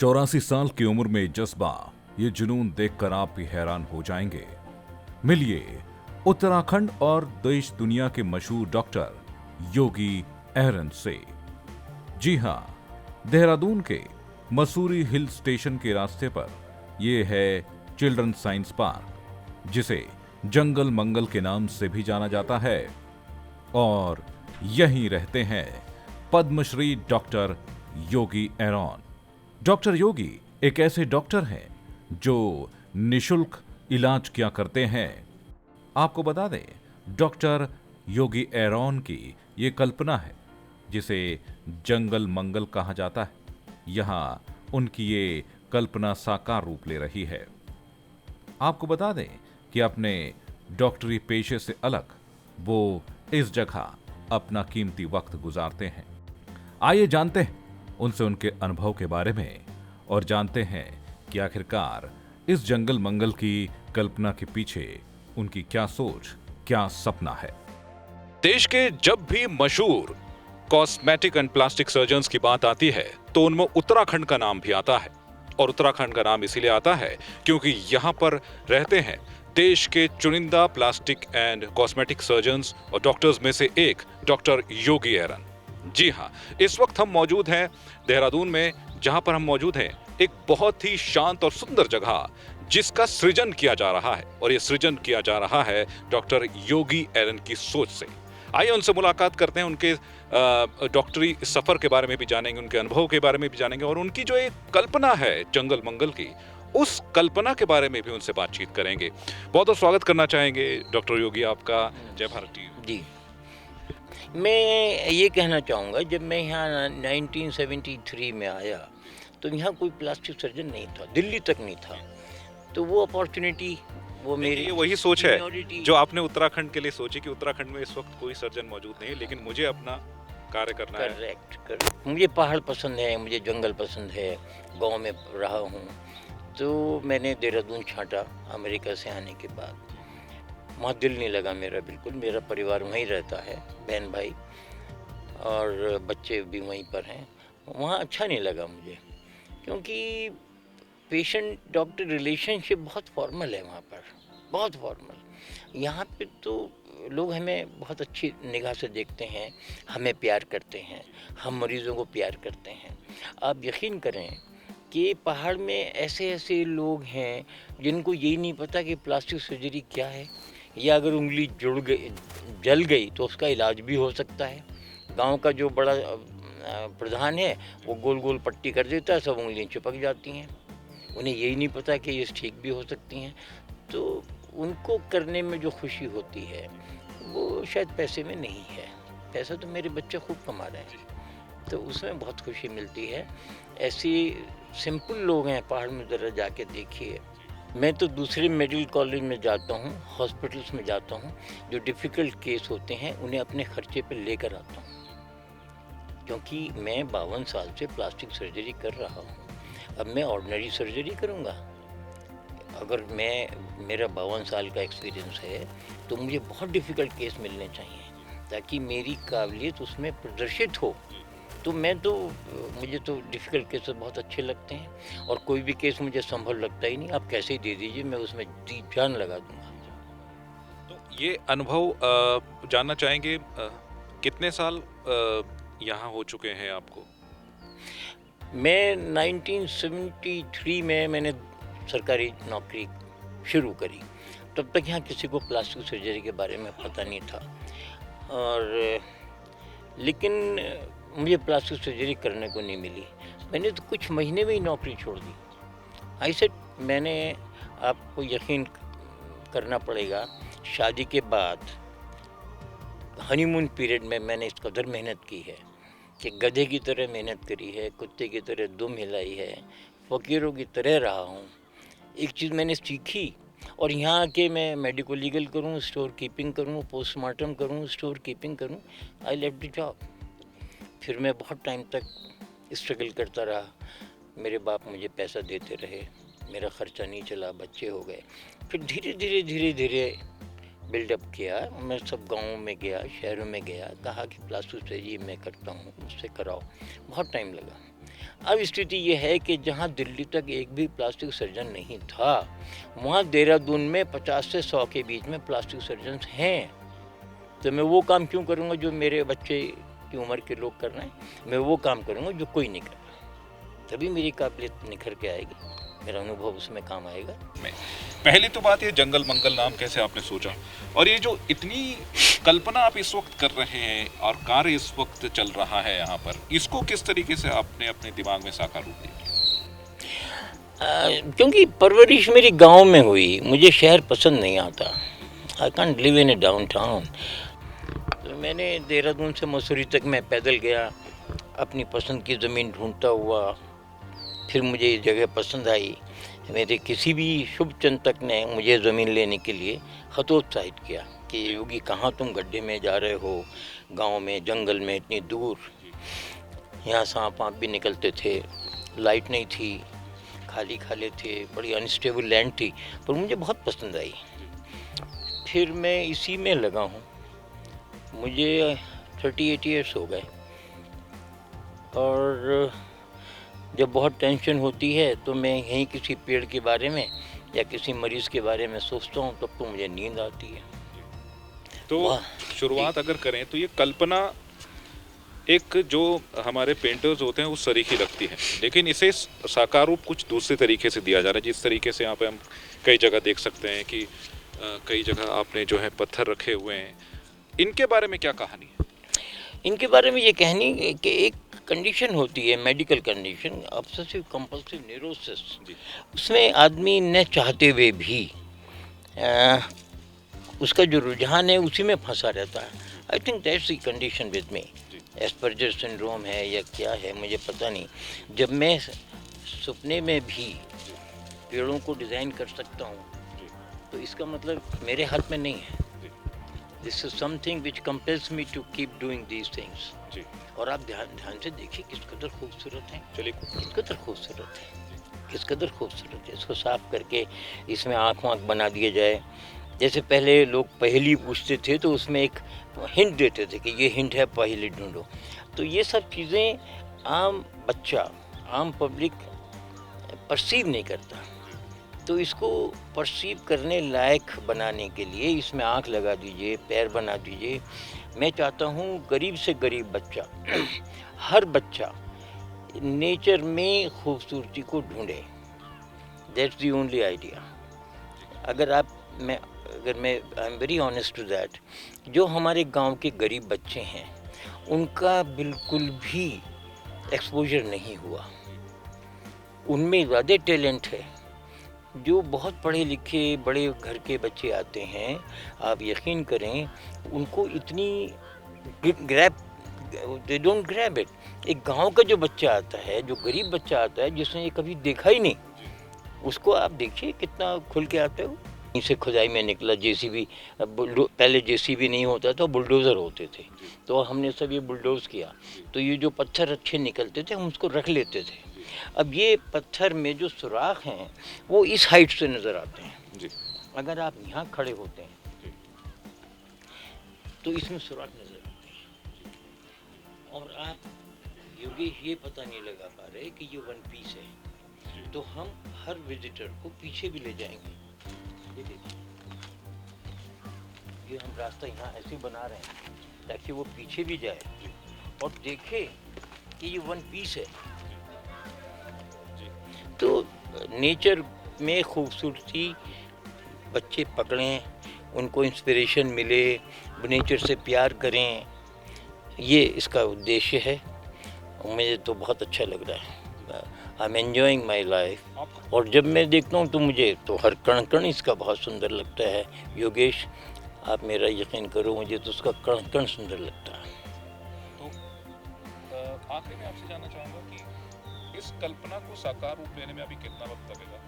84 साल की उम्र में जज्बा, ये जुनून देखकर आप भी हैरान हो जाएंगे। मिलिए उत्तराखंड और देश दुनिया के मशहूर डॉक्टर योगी एरन से। जी हां, देहरादून के मसूरी हिल स्टेशन के रास्ते पर यह है चिल्ड्रन साइंस पार्क, जिसे जंगल मंगल के नाम से भी जाना जाता है। और यहीं रहते हैं पद्मश्री डॉक्टर योगी एरन। डॉक्टर योगी एक ऐसे डॉक्टर हैं जो निशुल्क इलाज किया करते हैं। आपको बता दें, डॉक्टर योगी एरन की ये कल्पना है जिसे जंगल मंगल कहा जाता है। यहाँ उनकी ये कल्पना साकार रूप ले रही है। आपको बता दें कि अपने डॉक्टरी पेशे से अलग वो इस जगह अपना कीमती वक्त गुजारते हैं। आइए जानते हैं उनसे उनके अनुभव के बारे में और जानते हैं कि आखिरकार इस जंगल मंगल की कल्पना के पीछे उनकी क्या सोच, क्या सपना है। देश के जब भी मशहूर कॉस्मेटिक एंड प्लास्टिक सर्जन्स की बात आती है तो उनमें उत्तराखंड का नाम भी आता है। और उत्तराखंड का नाम इसीलिए आता है क्योंकि यहाँ पर रहते हैं देश के चुनिंदा प्लास्टिक एंड कॉस्मेटिक सर्जन्स और डॉक्टर्स में से एक डॉक्टर योगी एरन। जी हाँ, इस वक्त हम मौजूद हैं देहरादून में, जहां पर हम मौजूद हैं एक बहुत ही शांत और सुंदर जगह जिसका सृजन किया जा रहा है। और ये सृजन किया जा रहा है डॉक्टर योगी एरन की सोच से। आइए उनसे मुलाकात करते हैं, उनके डॉक्टरी सफर के बारे में भी जानेंगे, उनके अनुभव के बारे में भी जानेंगे और उनकी जो एक कल्पना है जंगल मंगल की, उस कल्पना के बारे में भी उनसे बातचीत करेंगे। बहुत बहुत स्वागत करना चाहेंगे डॉक्टर योगी आपका। जय भारत जी। मैं ये कहना चाहूँगा, जब मैं यहाँ 1973 में आया तो यहाँ कोई प्लास्टिक सर्जन नहीं था, दिल्ली तक नहीं था। तो वो अपॉर्चुनिटी, वो मेरी ये वही सोच है seniority- जो आपने उत्तराखंड के लिए सोची कि उत्तराखंड में इस वक्त कोई सर्जन मौजूद नहीं है, लेकिन मुझे अपना कार्य करना है। करेक्ट। मुझे पहाड़ पसंद है, मुझे जंगल पसंद है, गांव में रहा हूँ। तो मैंने देहरादून छांटा अमेरिका से आने के बाद। वहाँ दिल नहीं लगा मेरा बिल्कुल। मेरा परिवार वहीं रहता है, बहन भाई और बच्चे भी वहीं पर हैं। वहाँ अच्छा नहीं लगा मुझे, क्योंकि पेशेंट डॉक्टर रिलेशनशिप बहुत फॉर्मल है वहाँ पर, बहुत फॉर्मल। यहाँ पे तो लोग हमें बहुत अच्छी निगाह से देखते हैं, हमें प्यार करते हैं, हम मरीज़ों को प्यार करते हैं। आप यकीन करें कि पहाड़ में ऐसे ऐसे लोग हैं जिनको यही नहीं पता कि प्लास्टिक सर्जरी क्या है, या अगर उंगली जुड़ गई, जल गई तो उसका इलाज भी हो सकता है। गांव का जो बड़ा प्रधान है वो गोल गोल पट्टी कर देता है, सब उंगलियां चिपक जाती हैं। उन्हें यही नहीं पता कि ये ठीक भी हो सकती हैं। तो उनको करने में जो खुशी होती है वो शायद पैसे में नहीं है। पैसा तो मेरे बच्चे खूब कमा रहे हैं, तो उसमें बहुत खुशी मिलती है। ऐसी सिंपल लोग हैं पहाड़ में, ज़रा जाके देखिए। मैं तो दूसरे मेडिकल कॉलेज में जाता हूँ, हॉस्पिटल्स में जाता हूँ, जो डिफ़िकल्ट केस होते हैं उन्हें अपने खर्चे पे लेकर आता हूँ, क्योंकि मैं 52 साल से प्लास्टिक सर्जरी कर रहा हूँ। अब मैं ऑर्डिनरी सर्जरी करूँगा? अगर मेरा 52 साल का एक्सपीरियंस है तो मुझे बहुत डिफ़िकल्ट केस मिलने चाहिए ताकि मेरी काबिलियत उसमें प्रदर्शित हो। तो मुझे तो डिफ़िकल्ट केसेस बहुत अच्छे लगते हैं, और कोई भी केस मुझे संभव लगता ही नहीं। आप कैसे ही दे दीजिए, मैं उसमें जी जान लगा दूंगा। तो ये अनुभव जानना चाहेंगे, कितने साल यहाँ हो चुके हैं आपको? मैं 1973 में मैंने सरकारी नौकरी शुरू करी। तब तक यहाँ किसी को प्लास्टिक सर्जरी के बारे में पता नहीं था, और लेकिन मुझे प्लास्टिक सर्जरी करने को नहीं मिली। मैंने तो कुछ महीने में ही नौकरी छोड़ दी। आई सेड, मैंने, आपको यकीन करना पड़ेगा, शादी के बाद हनीमून पीरियड में मैंने इस कदर मेहनत की है कि गधे की तरह मेहनत करी है, कुत्ते की तरह दुम हिलाई है, फ़कीरों की तरह रहा हूँ। एक चीज़ मैंने सीखी, और यहाँ आके मैं मेडिको लीगल करूँ, स्टोर कीपिंग करूँ, पोस्टमार्टम करूँ, स्टोर कीपिंग करूँ, आई लेफ्ट द जॉब। फिर मैं बहुत टाइम तक स्ट्रगल करता रहा। मेरे बाप मुझे पैसा देते रहे, मेरा ख़र्चा नहीं चला, बच्चे हो गए। फिर धीरे धीरे बिल्डअप किया। मैं सब गाँवों में गया, शहरों में गया, कहा कि प्लास्टिक सर्जरी मैं करता हूँ, मुझसे कराओ। बहुत टाइम लगा। अब स्थिति ये है कि जहाँ दिल्ली तक एक भी प्लास्टिक सर्जन नहीं था, वहाँ देहरादून में 50 से 100 के बीच में प्लास्टिक सर्जन हैं। तो मैं वो काम क्यों करूँगा जो मेरे बच्चे की उम्र के लोग कर रहे हैं? मैं वो काम करूँगा जो कोई नहीं कर रहा, तभी मेरी काबिलियत निखर के आएगी, मेरा अनुभव उसमें काम आएगा। पहली तो बात ये जंगल मंगल नाम कैसे आपने सोचा, और ये जो इतनी कल्पना आप इस वक्त कर रहे हैं और कार्य इस वक्त चल रहा है यहाँ पर, इसको किस तरीके से आपने अपने दिमाग में साकार रूप दिया? क्योंकि परवरिश मेरी गांव में हुई, मुझे शहर पसंद नहीं आता। I can't live in A down town. तो मैंने देहरादून से मसूरी तक मैं पैदल गया, अपनी पसंद की ज़मीन ढूंढता हुआ। फिर मुझे ये जगह पसंद आई। मेरे किसी भी शुभ चिंतक ने मुझे ज़मीन लेने के लिए हतोत्साहित किया कि योगी कहाँ तुम गड्ढे में जा रहे हो, गांव में जंगल में इतनी दूर, यहाँ सांप वाँप भी निकलते थे, लाइट नहीं थी, खाली खाले थे, बड़ी अनस्टेबल लैंड थी, पर मुझे बहुत पसंद आई। फिर मैं इसी में लगा हूँ। मुझे 38 ईयर्स हो गए, और जब बहुत टेंशन होती है तो मैं यहीं किसी पेड़ के बारे में या किसी मरीज़ के बारे में सोचता हूँ, तब तो मुझे नींद आती है। तो शुरुआत अगर करें तो ये कल्पना एक जो हमारे पेंटर्स होते हैं उस तरीके लगती है, लेकिन इसे साकार रूप कुछ दूसरे तरीके से दिया जा रहा है। जिस तरीके से यहाँ पे हम कई जगह देख सकते हैं कि कई जगह आपने जो है पत्थर रखे हुए हैं, इनके बारे में क्या कहानी है? इनके बारे में ये कहानी कि एक कंडीशन होती है, medical condition, obsessive compulsive neurosis. उसमें आदमी न चाहते हुए भी उसका जो रुझान है उसी में फंसा रहता है। I think that's the condition with me. Asperger syndrome है या क्या है मुझे पता नहीं। जब मैं सपने में भी पेड़ों को डिज़ाइन कर सकता हूँ तो इसका मतलब मेरे हाथ में नहीं है। This is something which compels me to keep doing these things. और आप ध्यान से देखिए किस कदर खूबसूरत है। चलिए, किस कदर खूबसूरत है, किस कदर खूबसूरत है। इसको साफ करके इसमें आँख वाँख बना दिया जाए। जैसे पहले लोग पहेली पूछते थे तो उसमें एक हिंट देते थे कि ये हिंट है, पहेली ढूंढो। तो ये सब चीज़ें आम बच्चा, आम पब्लिक परसीव नहीं करता। तो इसको परसीव करने लायक बनाने के लिए इसमें आँख लगा दीजिए, पैर बना दीजिए। मैं चाहता हूँ गरीब से गरीब बच्चा, हर बच्चा नेचर में खूबसूरती को ढूंढे। That's the only idea. अगर मैं I am very honest to that, जो हमारे गांव के गरीब बच्चे हैं उनका बिल्कुल भी एक्सपोजर नहीं हुआ। उनमें ज़्यादा टैलेंट है। जो बहुत पढ़े लिखे बड़े घर के बच्चे आते हैं, आप यकीन करें, उनको इतनी grab, they don't grab it. एक गांव का जो बच्चा आता है, जो गरीब बच्चा आता है, जिसने ये कभी देखा ही नहीं, उसको आप देखिए कितना खुल के आता है। यहीं से खुदाई में निकला जेसीबी। पहले जेसीबी नहीं होता था, बुलडोज़र होते थे, तो हमने सब ये बुलडोज किया। तो ये जो पत्थर अच्छे निकलते थे हम उसको रख लेते थे। अब ये पत्थर में जो सुराख हैं वो इस हाइट से नज़र आते हैं जी। अगर आप यहाँ खड़े होते हैं तो इसमें सुराख नज़र आते हैं, और आप योगेश ये पता नहीं लगा पा रहे कि ये वन पीस है। तो हम हर विजिटर को पीछे भी ले जाएंगे। ये हम रास्ता यहाँ ऐसे बना रहे हैं ताकि वो पीछे भी जाए और देखे कि ये वन पीस है। तो नेचर में खूबसूरती बच्चे पकड़ें, उनको इंस्पिरेशन मिले, नेचर से प्यार करें, ये इसका उद्देश्य है। मुझे तो बहुत अच्छा लग रहा है। I am enjoying my life. और जब मैं देखता हूँ तो मुझे तो हर कण कण इसका बहुत सुंदर लगता है। योगेश, आप मेरा यकीन करो, मुझे तो उसका कण कण सुंदर लगता है। तो आखिरी में आपसे जानना चाहूँगा कि इस कल्पना को साकार रूप लेने में अभी कितना वक्त लगेगा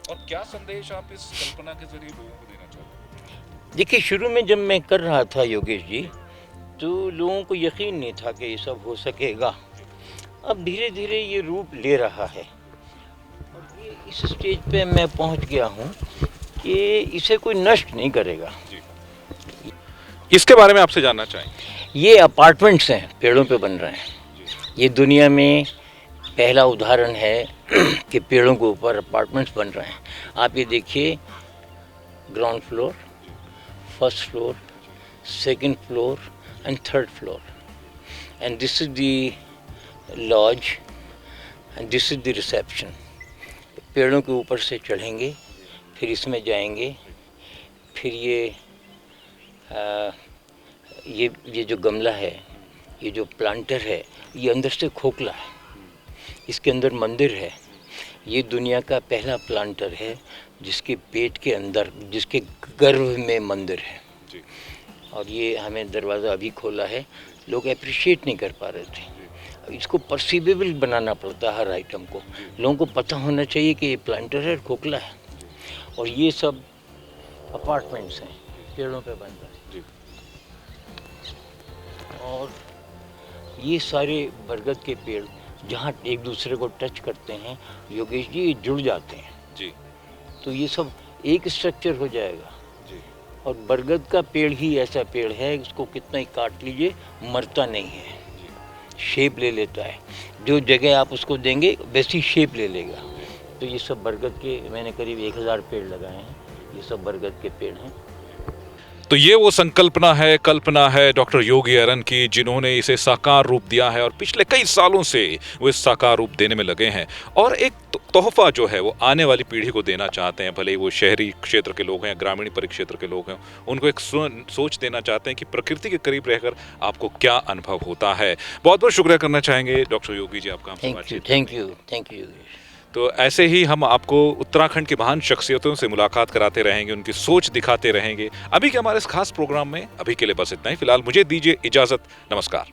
और क्या संदेश आप इस कल्पना के जरिए लोगों को देना चाहते हैं? देखिए, शुरू में जब मैं कर रहा था योगेश जी, तो लोगों को यकीन नहीं था कि ये सब हो सकेगा। अब धीरे धीरे ये रूप ले रहा है और ये इस स्टेज पे मैं पहुंच गया हूं कि इसे कोई नष्ट नहीं करेगा। इसके बारे में आपसे जानना चाहेंगे। ये अपार्टमेंट्स हैं, पेड़ों पे बन रहे हैं। ये दुनिया में पहला उदाहरण है कि पेड़ों के ऊपर अपार्टमेंट्स बन रहे हैं। आप ये देखिए, ground floor, first floor, second floor and third floor, and this is the lodge and this is the reception. पेड़ों के ऊपर से चढ़ेंगे, फिर इसमें जाएंगे, फिर ये जो गमला है, ये जो प्लांटर है, ये अंदर से खोखला है, इसके अंदर मंदिर है। ये दुनिया का पहला प्लांटर है जिसके पेट के अंदर, जिसके गर्भ में मंदिर है। और ये हमें दरवाज़ा अभी खोला है, लोग अप्रिशिएट नहीं कर पा रहे थे। इसको परसीवेबल बनाना पड़ता है हर आइटम को। लोगों को पता होना चाहिए कि ये प्लांटर है, खोखला है। और ये सब अपार्टमेंट्स हैं, पेड़ों पे बन रहे हैं। और ये सारे बरगद के पेड़ जहाँ एक दूसरे को टच करते हैं, योगेश जी, ये जुड़ जाते हैं जी। तो ये सब एक स्ट्रक्चर हो जाएगा जी। और बरगद का पेड़ ही ऐसा पेड़ है, उसको कितना ही काट लीजिए मरता नहीं है, शेप ले लेता है। जो जगह आप उसको देंगे वैसी शेप ले लेगा। तो ये सब बरगद के, मैंने करीब 1000 पेड़ लगाए हैं, ये सब बरगद के पेड़ हैं। तो ये वो कल्पना है डॉक्टर योगी एरन की, जिन्होंने इसे साकार रूप दिया है और पिछले कई सालों से वो इस साकार रूप देने में लगे हैं। और एक तोहफा जो है वो आने वाली पीढ़ी को देना चाहते हैं, भले ही वो शहरी क्षेत्र के लोग हैं, ग्रामीण परिक्षेत्र के लोग हैं, उनको एक सोच देना चाहते हैं कि प्रकृति के करीब रहकर आपको क्या अनुभव होता है। बहुत बहुत शुक्रिया करना चाहेंगे डॉक्टर योगी जी आपका। Thank you. तो ऐसे ही हम आपको उत्तराखंड की महान शख्सियतों से मुलाकात कराते रहेंगे, उनकी सोच दिखाते रहेंगे। अभी के हमारे इस खास प्रोग्राम में अभी के लिए बस इतना ही। फिलहाल मुझे दीजिए इजाजत। नमस्कार।